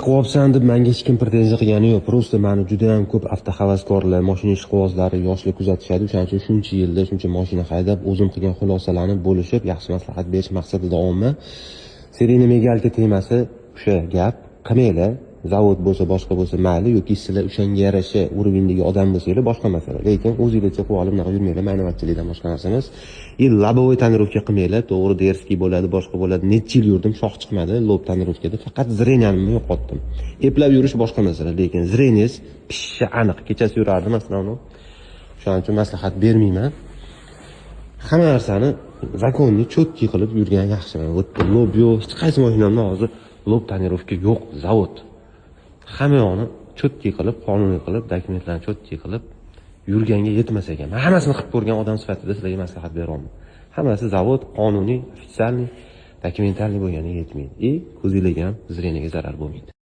Qilyapsan deb menga hech kim pretenziya qilgani yo'q. Просто meni juda ham ko'p avtohavaskorlar, mashina ishqibozlari, yoshlar kuzatishadi. O'shaning uchun shuncha yilda shuncha mashina haydab, o'zim qilgan xulosalarni bo'lishib, yaxshi maslahat berish maqsadida olma. Serийный migalka temasi o'sha gap. Qilmanglar. Zavod bo'lsa, boshqa bo'lsa mayli, yoki sizlar o'shanga yarasha urovendagi odam bo'lsanglar boshqa masala. Lekin o'zingizcha qilib olib bunaqa yurmanglar, ma'novatchilikdan boshqa narsa emas. Lobovoy tonirovka qilmanglar, to'g'ri derskiy bo'ladi, boshqa bo'ladi. Necha yil yurdim, shoh chiqmadi lob tonirovkada. Faqat zreniyamni yo'qotdim. Eplab yurish boshqa masala, lekin zreniyaz pishshi aniq. Kechasi yurardim masalan. Shuning uchun maslahat bermayman. Hamma narsani zakonni cho'tki qilib yurgan yaxshi. Lob yo'q, hech qaysi mashinamda hozir lob tonirovka yo'q, zavod. Hamma yo'qni cho'tki qilib, qonuniy qilib, dokumentlarni cho'tki qilib yurganga yetmas ekan. Men hammasini qilib ko'rgan odam sifatida sizlarga maslahat beraman. Hammasi zavod, qonuniy, ofitsialniy, dokumentalniy bo'lgani yetmaydi. Ko'zingizga ham zreniyaga zarar bo'lmaydi.